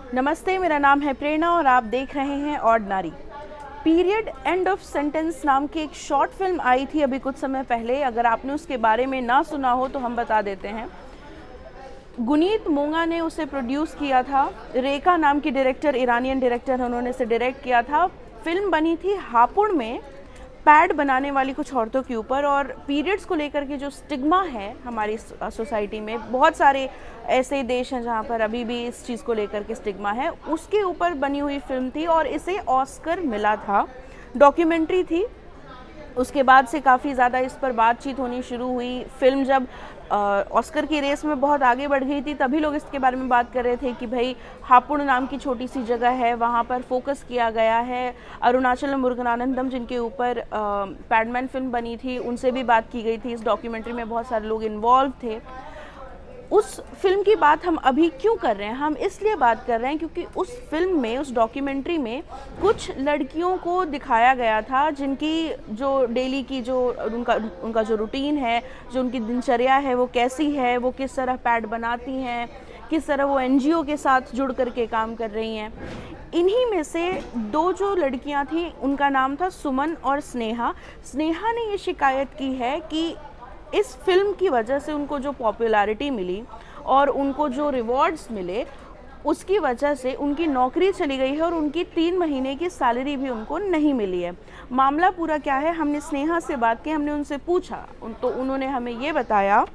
नमस्ते, मेरा नाम है प्रेरणा और आप देख रहे हैं ordinary. Period end of sentence नाम की एक शॉर्ट फिल्म आई थी अभी कुछ समय पहले। अगर आपने उसके बारे में ना सुना हो तो हम बता देते हैं। गुनीत मोंगा ने उसे प्रोड्यूस किया था। रेखा नाम की डायरेक्टर, ईरानियन डायरेक्टर, उन्होंने इसे डायरेक्ट किया था। फिल्म बनी थी हापुड़ में पैड बनाने वाली कुछ औरतों के ऊपर, और पीरियड्स को लेकर के जो स्टिग्मा है हमारी सोसाइटी में, बहुत सारे ऐसे देश हैं जहाँ पर अभी भी इस चीज़ को लेकर के स्टिग्मा है, उसके ऊपर बनी हुई फिल्म थी और इसे ऑस्कर मिला था। डॉक्यूमेंट्री थी। उसके बाद से काफ़ी ज़्यादा इस पर बातचीत होनी शुरू हुई। फिल्म जब ऑस्कर की रेस में बहुत आगे बढ़ गई थी तभी लोग इसके बारे में बात कर रहे थे कि भाई हापुड़ नाम की छोटी सी जगह है, वहाँ पर फोकस किया गया है। अरुणाचलम मुरुगनानंदम जिनके ऊपर पैडमैन फिल्म बनी थी, उनसे भी बात की गई थी। इस डॉक्यूमेंट्री में बहुत सारे लोग इन्वॉल्व थे। उस फिल्म की बात हम अभी क्यों कर रहे हैं? हम इसलिए बात कर रहे हैं क्योंकि उस फिल्म में, उस डॉक्यूमेंट्री में कुछ लड़कियों को दिखाया गया था जिनकी जो डेली की जो उनका जो रूटीन है, जो उनकी दिनचर्या है, वो कैसी है, वो किस तरह पैड बनाती हैं, किस तरह वो एनजीओ के साथ जुड़ करके काम कर रही हैं। इन्हीं में से दो जो लड़कियां थी, उनका नाम था सुमन और स्नेहा। स्नेहा ने ये शिकायत की है कि इस फिल्म की वजह से उनको जो पॉपुलैरिटी मिली और उनको जो रिवॉर्ड्स मिले, उसकी वजह से उनकी नौकरी चली गई है और उनकी 3 महीने की सैलरी भी उनको नहीं मिली है। मामला पूरा क्या है? हमने स्नेहा से बात की, हमने उनसे पूछा तो उन्होंने हमें ये बताया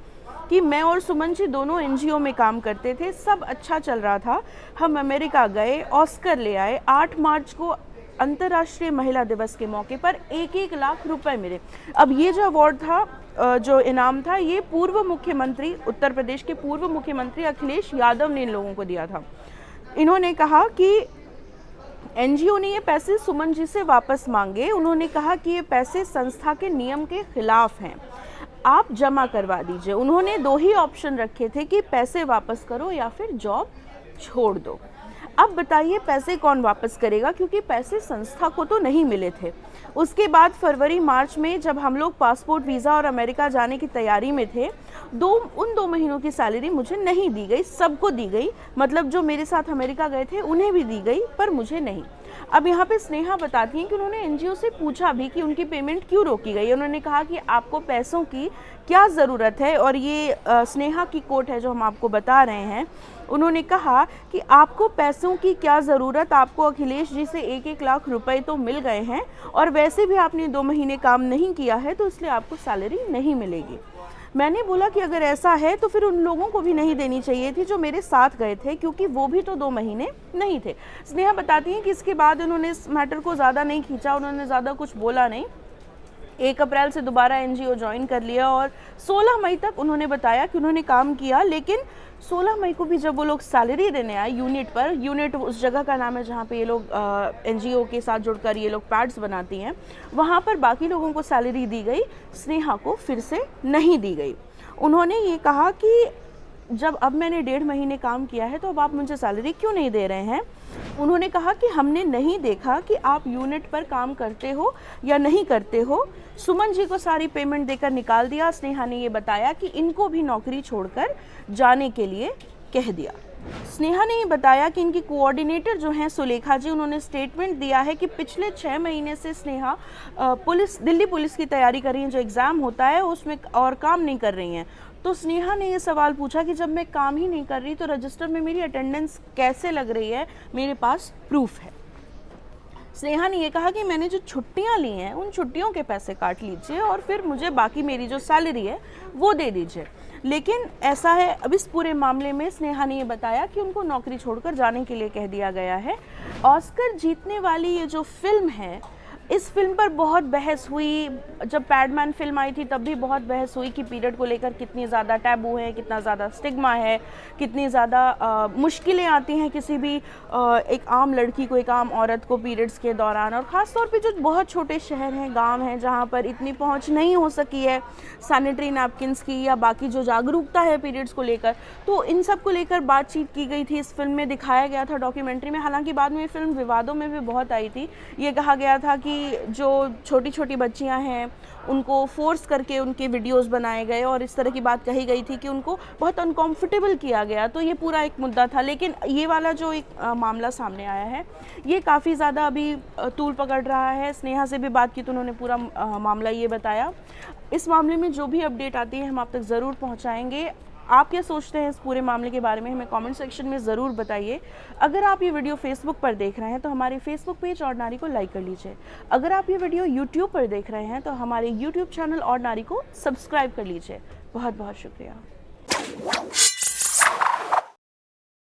कि मैं और सुमन जी दोनों एनजीओ में काम करते थे, सब अच्छा चल रहा था। हम अमेरिका गए, ऑस्कर ले आए। 8 मार्च को अंतर्राष्ट्रीय महिला दिवस के मौके पर 1-1 लाख रुपए मिले। अब ये जो अवार्ड था, जो इनाम था, ये पूर्व मुख्यमंत्री, उत्तर प्रदेश के पूर्व मुख्यमंत्री अखिलेश यादव ने इन लोगों को दिया था। इन्होंने कहा कि एनजीओ ने ये पैसे सुमन जी से वापस मांगे। उन्होंने कहा कि ये पैसे संस्था के नियम के खिलाफ हैं, आप जमा करवा दीजिए। उन्होंने 2 ही ऑप्शन रखे थे कि पैसे वापस करो या फिर जॉब छोड़ दो। अब बताइए पैसे कौन वापस करेगा, क्योंकि पैसे संस्था को तो नहीं मिले थे। उसके बाद फरवरी मार्च में जब हम लोग पासपोर्ट, वीज़ा और अमेरिका जाने की तैयारी में थे, उन 2 महीनों की सैलरी मुझे नहीं दी गई। सबको दी गई, मतलब जो मेरे साथ अमेरिका गए थे उन्हें भी दी गई, पर मुझे नहीं। अब यहाँ पे स्नेहा बताती हैं कि उन्होंने एनजीओ से पूछा भी कि उनकी पेमेंट क्यों रोकी गई। उन्होंने कहा कि आपको पैसों की क्या ज़रूरत है, और ये स्नेहा की कोट है जो हम आपको बता रहे हैं। उन्होंने कहा कि आपको पैसों की क्या ज़रूरत, आपको अखिलेश जी से 1-1 लाख रुपए तो मिल गए हैं और वैसे भी आपने 2 महीने काम नहीं किया है, तो इसलिए आपको सैलरी नहीं मिलेगी। मैंने बोला कि अगर ऐसा है तो फिर उन लोगों को भी नहीं देनी चाहिए थी जो मेरे साथ गए थे, क्योंकि वो भी तो 2 महीने नहीं थे। स्नेहा बताती हैं कि इसके बाद उन्होंने इस मैटर को ज़्यादा नहीं खींचा, उन्होंने ज़्यादा कुछ बोला नहीं। 1 अप्रैल से दोबारा एनजीओ ज्वाइन कर लिया और 16 मई तक उन्होंने बताया कि उन्होंने काम किया। लेकिन 16 मई को भी जब वो लोग सैलरी देने आए यूनिट पर, यूनिट उस जगह का नाम है जहाँ पे ये लोग एनजीओ के साथ जुड़कर ये लोग पैड्स बनाती हैं, वहाँ पर बाकी लोगों को सैलरी दी गई, स्नेहा को फिर से नहीं दी गई। उन्होंने ये कहा कि जब अब मैंने 1.5 महीने काम किया है तो अब आप मुझे सैलरी क्यों नहीं दे रहे हैं? उन्होंने कहा कि हमने नहीं देखा कि आप यूनिट पर काम करते हो या नहीं करते हो। सुमन जी को सारी पेमेंट देकर निकाल दिया। स्नेहा ने ये बताया कि इनको भी नौकरी छोड़कर जाने के लिए कह दिया। स्नेहा ने ये बताया कि इनकी कोऑर्डिनेटर जो हैं सुलेखा जी, उन्होंने स्टेटमेंट दिया है कि पिछले 6 महीने से स्नेहा दिल्ली पुलिस की तैयारी कर रही हैं, जो एग्ज़ाम होता है उसमें, और काम नहीं कर रही हैं। तो स्नेहा ने ये सवाल पूछा कि जब मैं काम ही नहीं कर रही तो रजिस्टर में मेरी अटेंडेंस कैसे लग रही है? मेरे पास प्रूफ है। स्नेहा ने ये कहा कि मैंने जो छुट्टियां ली हैं उन छुट्टियों के पैसे काट लीजिए और फिर मुझे बाकी मेरी जो सैलरी है वो दे दीजिए। लेकिन ऐसा है, अब इस पूरे मामले में स्नेहा ने ये बताया कि उनको नौकरी छोड़कर जाने के लिए कह दिया गया है। ऑस्कर जीतने वाली ये जो फिल्म है, इस फिल्म पर बहुत बहस हुई। जब पैडमैन फिल्म आई थी तब भी बहुत बहस हुई कि पीरियड को लेकर कितनी ज़्यादा टैबू है, कितना ज़्यादा स्टिग्मा है, कितनी ज़्यादा मुश्किलें आती हैं किसी भी एक आम लड़की को, एक आम औरत को पीरियड्स के दौरान। और ख़ास तौर पे जो बहुत छोटे शहर हैं, गांव हैं, जहां पर इतनी पहुंच नहीं हो सकी है सैनिटरी नैपकिन्स की या बाकी जो जागरूकता है पीरियड्स को लेकर, तो इन सब को लेकर बातचीत की गई थी। इस फिल्म में दिखाया गया था, डॉक्यूमेंट्री में। हालांकि बाद में ये फिल्म विवादों में भी बहुत आई थी। ये कहा गया था कि कि जो छोटी छोटी बच्चियां हैं उनको फोर्स करके उनके वीडियोस बनाए गए और इस तरह की बात कही गई थी कि उनको बहुत अनकंफर्टेबल किया गया, तो ये पूरा एक मुद्दा था। लेकिन ये वाला जो एक मामला सामने आया है ये काफ़ी ज़्यादा अभी तूल पकड़ रहा है। स्नेहा से भी बात की तो उन्होंने पूरा मामला ये बताया। इस मामले में जो भी अपडेट आती है हम आप तक ज़रूर पहुँचाएँगे। आप क्या सोचते हैं इस पूरे मामले के बारे में हमें कमेंट सेक्शन में ज़रूर बताइए। अगर आप ये वीडियो फेसबुक पर देख रहे हैं तो हमारे फेसबुक पेज और नारी को लाइक कर लीजिए। अगर आप ये वीडियो यूट्यूब पर देख रहे हैं तो हमारे यूट्यूब चैनल और नारी को सब्सक्राइब कर लीजिए। बहुत बहुत शुक्रिया।